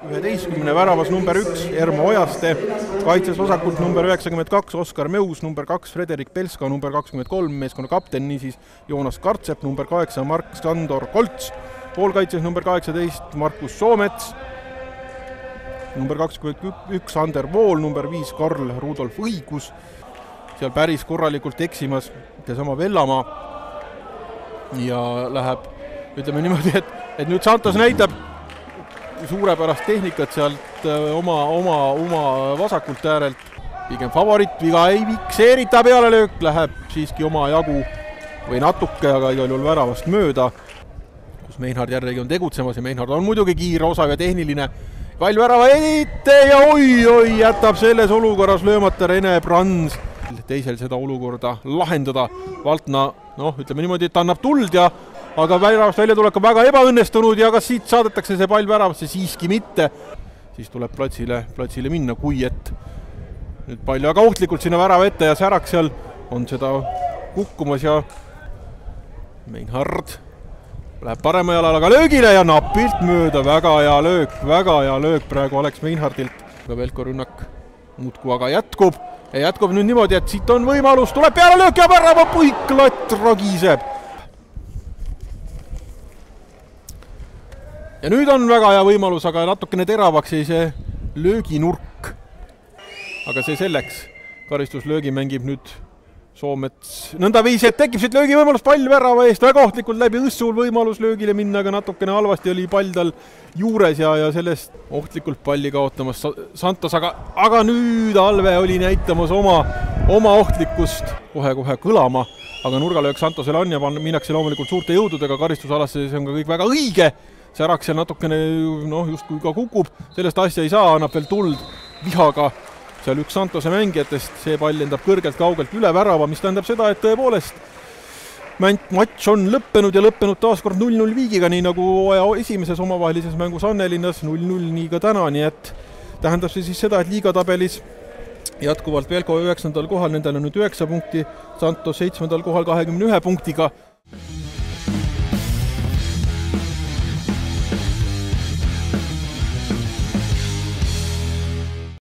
11, väravas number 1 Ermo Ojaste, kaitses vasakult number 92 Oskar Meus, number 2 Frederik Pelska, number 23 meeskonna kapten, niisiis Joonas Kartsep, number 8 Mark-Sandor Kolts, poolkaitses number 18 Markus Soomets, number 21 Ander Vool, number 5 Karl Rudolf Õigus, seal päris korralikult eksimas seesama Vellamaa ja läheb, ütleme niimoodi, et nüüd Santos näitab suurepärast tehnikat sealt oma vasakult äärelt. Pigem favoriit, viga ei fikseerita, pealelöök läheb siiski oma jagu või natuke, aga igal juhul väravast mööda, kus Meinhard järjegi on tegutsemas ja Meinhard on muidugi kiire, osav ja tehniline. Pall värava ette ja oi, jätab selles olukorras löömata Rene Brans. Teisel seda olukorda lahendada. Valtna, ütleme niimoodi, et annab tuld ja aga väravast välja tulek on väga ebaõnnestunud ja kas siit saadetakse see pall väravasse, siiski mitte. Siis tuleb platsile minna, kui et nüüd pall väga ohtlikult sinna värava ette ja Särak seal on seda kukkumas ja Meinhard läheb parema jalalaga löögile ja napilt mööda, väga hea löök praegu Alex Meinhardilt. Velko rünnak muudku aga jätkub ja jätkub nüüd niimoodi, et siit on võimalus, tuleb peale löök ja värava puiklatt ragiseb. Ja nüüd on väga hea võimalus, aga natukene teravaks jäi see lööginurk. Aga see selleks. Karistuslöögi mängib nüüd Soomets nõnda viisi, et tekib siit löögi võimalus pall värava eest. Väga ohtlikult läbi õssul võimalus löögile minna, aga natukene halvasti oli pall tal juures ja sellest ohtlikult palli kaotamas Santos. Aga nüüd Alve oli näitamas oma ohtlikkust kohe kõlama. Aga nurgalöök Santosele on ja minnakse loomulikult suurte jõududega karistusalasse, see on ka kõik väga õige. Särak seal natukene justkui ka kukub, sellest asja ei saa, annab veel tuld vihaga seal üks Santose mängijatest, see pall lendab kõrgelt kaugelt üle värava, mis tähendab seda, et tõepoolest matš on lõppenud ja lõppenud taaskord 0-0 viigiga, nii nagu esimeses omavahelises mängus Annelinnas 0-0 nii ka täna, nii et tähendab see siis seda, et liigatabelis jätkuvalt Velko 9. kohal, nendel on nüüd 9 punkti, Santos 7. kohal 21 punktiga.